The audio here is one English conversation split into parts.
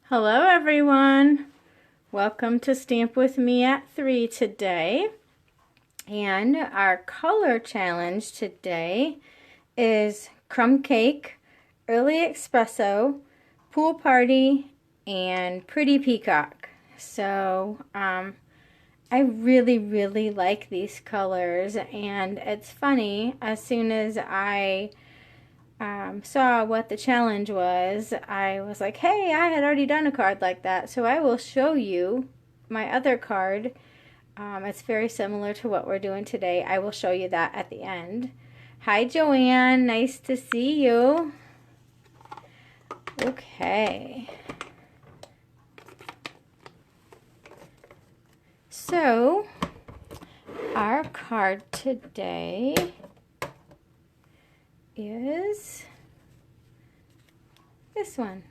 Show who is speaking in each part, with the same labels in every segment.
Speaker 1: Hello everyone! Welcome to Stamp With Me at 3 today. And our color challenge today is Crumb Cake, Early Espresso, Pool Party, and Pretty Peacock. So I really like these colors, and it's funny, as soon as I saw what the challenge was, I was like, hey, I had already done a card like that, so I will show you my other card. It's very similar to what we're doing today. I will show you that at the end. Hi, Joanne. Nice to see you. Okay. So, our card today is this one.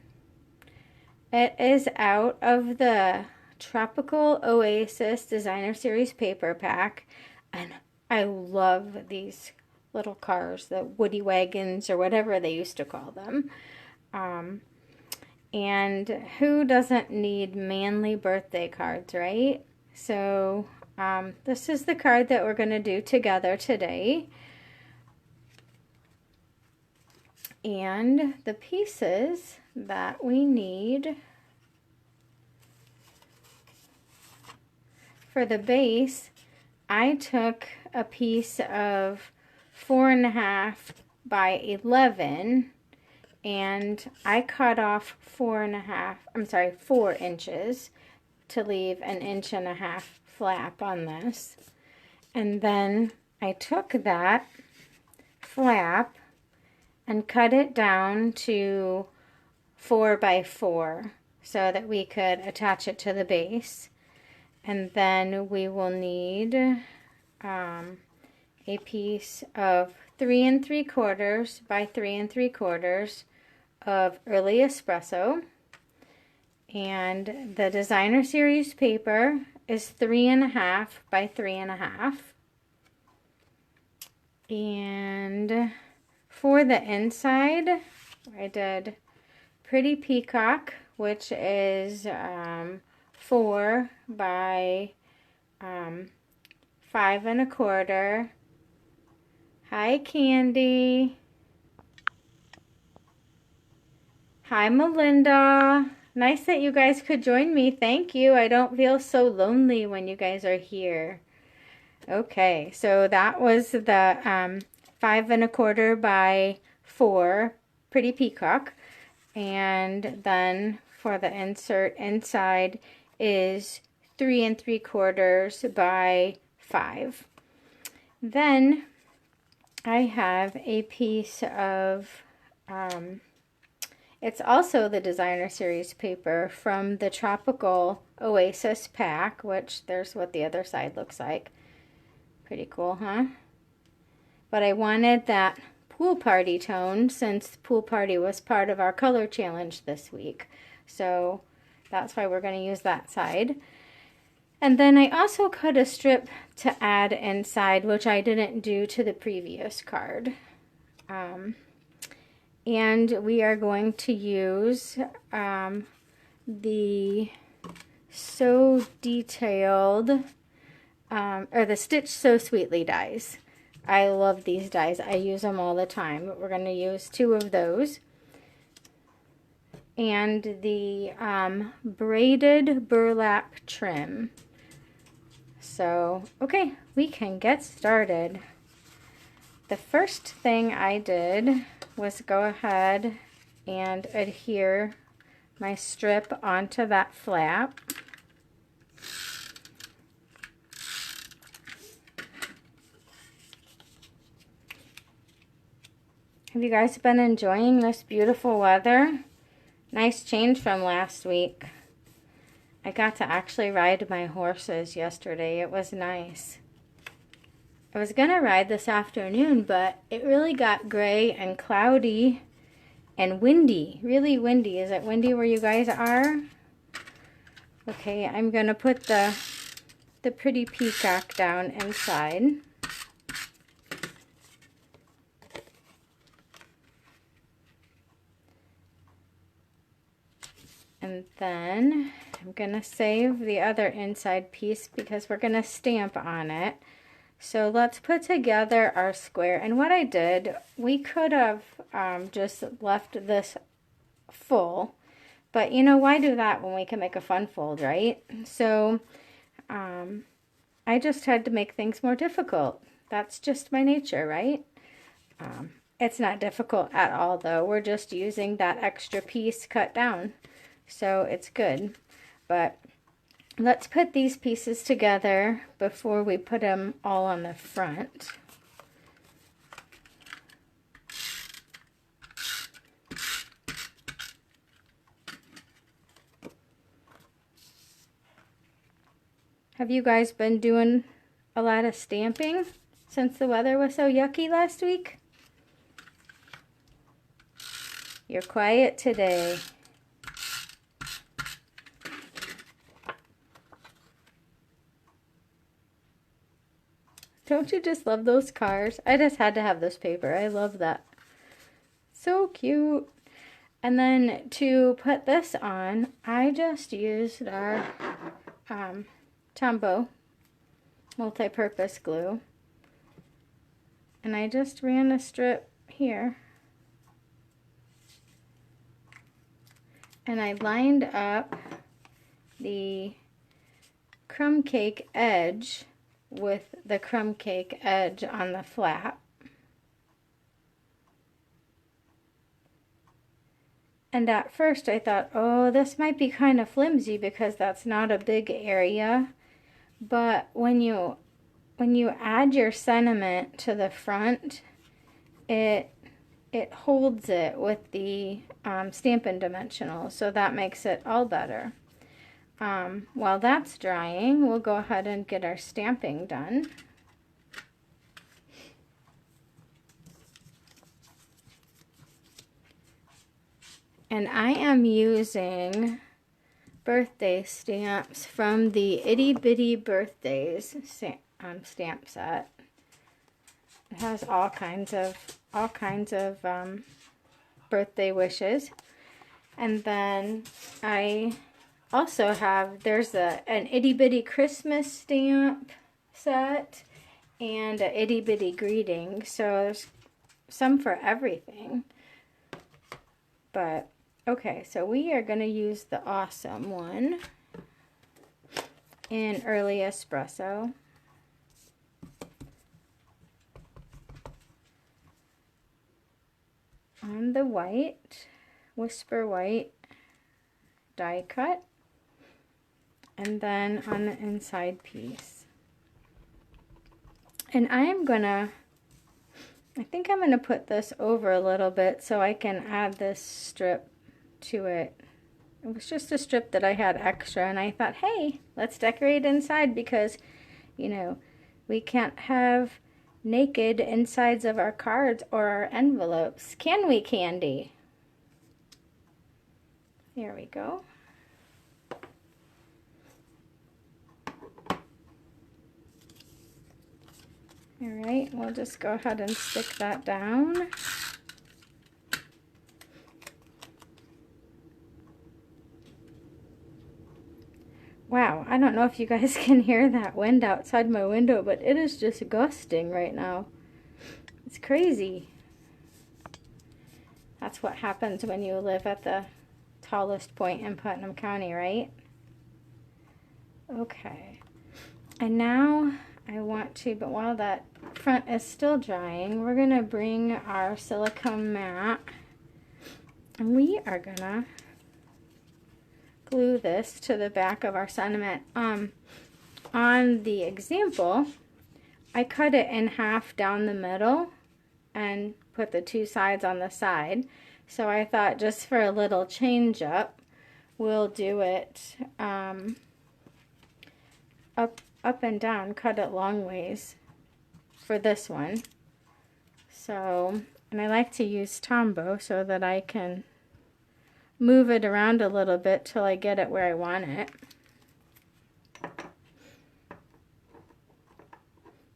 Speaker 1: It is out of the Tropical Oasis Designer Series paper pack, and I love these little cars, the woody wagons or whatever they used to call them. And who doesn't need manly birthday cards, right? So this is the card that we're going to do together today. And the pieces that we need for the base, I took a piece of 4.5 by 11 and I cut off 4 inches to leave an 1.5 inch flap on this. And then I took that flap and cut it down to 4 by 4 so that we could attach it to the base. And then we will need a piece of 3 3/4 by 3 3/4 of Early Espresso. And the Designer Series paper is 3.5 by 3.5. And for the inside, I did Pretty Peacock, which is 4 by 5 1/4. Hi, Candy. Hi, Melinda. Nice that you guys could join me. Thank you. I don't feel so lonely when you guys are here. Okay, so that was the 5 1/4 by 4 Pretty Peacock. And then for the insert inside is 3 3/4 by 5. Then I have a piece of, it's also the Designer Series paper from the Tropical Oasis pack, which there's what the other side looks like. Pretty cool, huh? But I wanted that Pool Party tone since Pool Party was part of our color challenge this week. So that's why we're going to use that side. And then I also cut a strip to add inside, which I didn't do to the previous card. And we are going to use the So Detailed, or the Stitch So Sweetly dies. I love these dies. I use them all the time, but we're going to use 2 of those. And the braided burlap trim. So, okay, we can get started. The first thing I did was go ahead and adhere my strip onto that flap. Have you guys been enjoying this beautiful weather? Nice change from last week. I got to actually ride my horses yesterday. It was nice. I was gonna ride this afternoon, but it really got gray and cloudy and windy. Really windy. Is it windy where you guys are? Okay, I'm gonna put the Pretty Peacock down inside. And then I'm gonna save the other inside piece because we're gonna stamp on it. So let's put together our square. And what I did, we could have just left this full, but you know, why do that when we can make a fun fold, right? So I just had to make things more difficult. That's just my nature, right? It's not difficult at all though. We're just using that extra piece cut down. So it's good. But let's put these pieces together before we put them all on the front. Have you guys been doing a lot of stamping since the weather was so yucky last week? You're quiet today. Don't you just love those cars? I just had to have this paper. I love that. So cute. And then to put this on, I just used our Tombow multi-purpose glue. And I just ran a strip here. And I lined up the crumb cake edge with the crumb cake edge on the flap. And at first I thought, oh, this might be kind of flimsy because that's not a big area. But when you add your sentiment to the front, it holds it with the Stampin' Dimensional, so that makes it all better. While that's drying, we'll go ahead and get our stamping done. And I am using birthday stamps from the Itty Bitty Birthdays stamp set. It has all kinds of birthday wishes. And then I also have, there's an Itty Bitty Christmas stamp set and an Itty Bitty Greeting. So there's some for everything. But okay, so we are going to use the awesome one in Early Espresso. On the white, Whisper White die cut, and then on the inside piece. And I think I'm gonna put this over a little bit so I can add this strip to it. It was just a strip that I had extra, and I thought, hey, let's decorate inside because, you know, we can't have naked insides of our cards or our envelopes. Can we, Candy? There we go. All right, we'll just go ahead and stick that down. Wow, I don't know if you guys can hear that wind outside my window, but it is just gusting right now. It's crazy. That's what happens when you live at the tallest point in Putnam County, right? Okay. And now I want to, but while that front is still drying, we're going to bring our silicone mat, and we are going to glue this to the back of our sentiment. On the example, I cut it in half down the middle and put the two sides on the side. So I thought just for a little change up, we'll do it up and down, cut it long ways for this one. So, and I like to use Tombow so that I can move it around a little bit till I get it where I want it.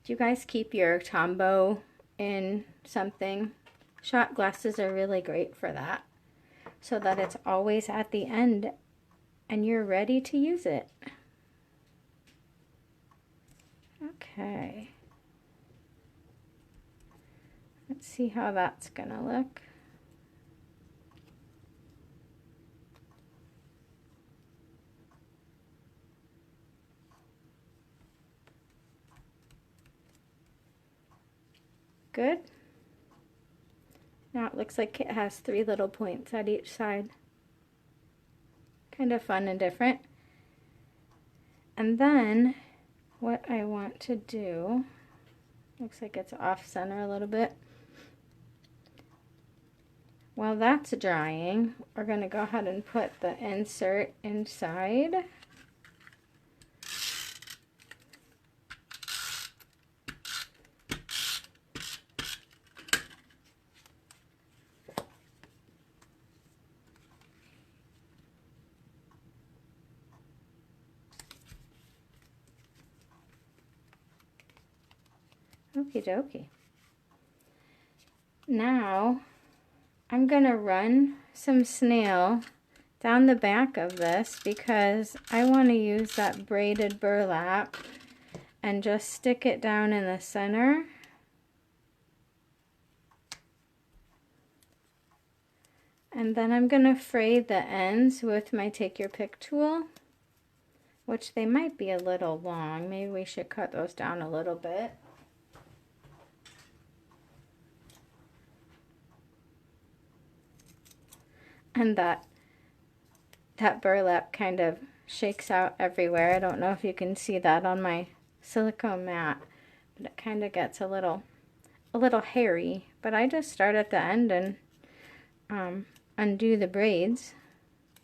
Speaker 1: Do you guys keep your Tombow in something? Shot glasses are really great for that, so that it's always at the end and you're ready to use it. Okay. Let's see how that's gonna look. Good. Now it looks like it has 3 little points at each side. Kind of fun and different. And then what I want to do, looks like it's off center a little bit. While that's drying, we're going to go ahead and put the insert inside. Okie dokie. Now I'm going to run some snail down the back of this because I want to use that braided burlap and just stick it down in the center. And then I'm going to fray the ends with my Take Your Pick tool, which they might be a little long. Maybe we should cut those down a little bit. And that burlap kind of shakes out everywhere. I don't know if you can see that on my silicone mat, but it kind of gets a little hairy. But I just start at the end and undo the braids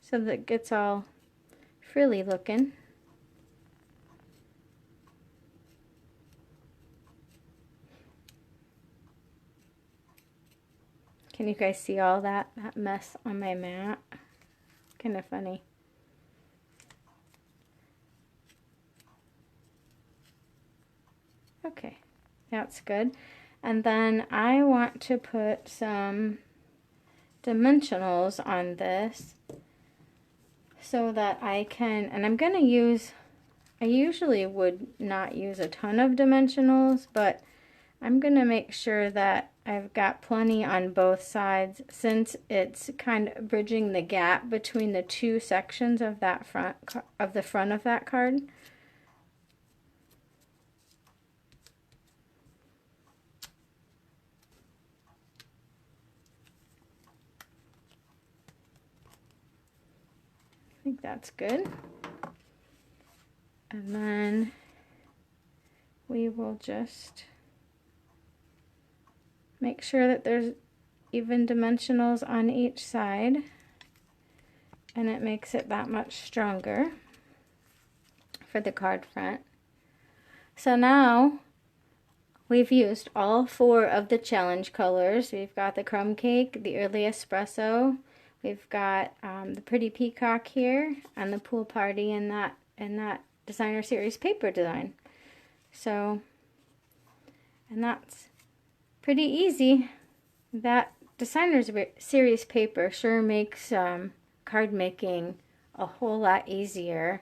Speaker 1: so that it gets all frilly looking. Can you guys see all that mess on my mat? Kind of funny. Okay, that's good. And then I want to put some dimensionals on this so that I can, and I'm going to use, I usually would not use a ton of dimensionals, but I'm going to make sure that I've got plenty on both sides since it's kind of bridging the gap between the 2 sections of that front of that card. I think that's good. And then we will just make sure that there's even dimensionals on each side, and it makes it that much stronger for the card front. So now we've used all 4 of the challenge colors. We've got the crumb cake, the early espresso, we've got the pretty peacock here, and the pool party in that designer series paper design. So, and that's pretty easy. That designer's series paper sure makes card making a whole lot easier,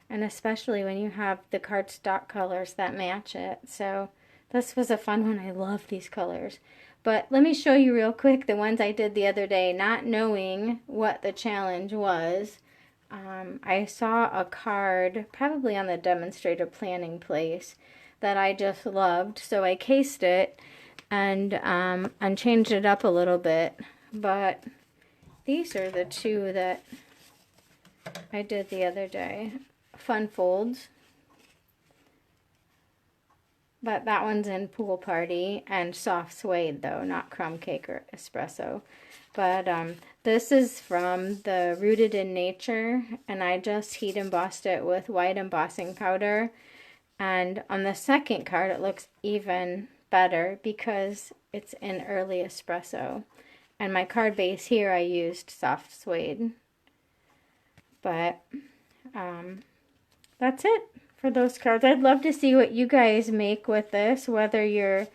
Speaker 1: and especially when you have the cardstock colors that match it. So this was a fun one. I love these colors. But let me show you real quick the ones I did the other day, not knowing what the challenge was. I saw a card probably on the demonstrator planning place that I just loved, so I cased it and changed it up a little bit. But these are the 2 that I did the other day. Fun folds. But that one's in pool party, and soft suede though, not crumb cake or espresso. But this is from the Rooted in Nature, and I just heat embossed it with white embossing powder. And on the second card it looks even better because it's in early espresso. And my card base here I used soft suede. But that's it for those cards. I'd love to see what you guys make with this, whether you're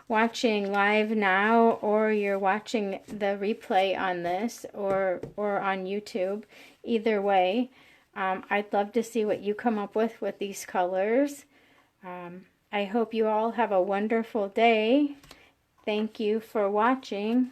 Speaker 1: watching live now or you're watching the replay on this or on YouTube. Either way, I'd love to see what you come up with these colors. I hope you all have a wonderful day. Thank you for watching.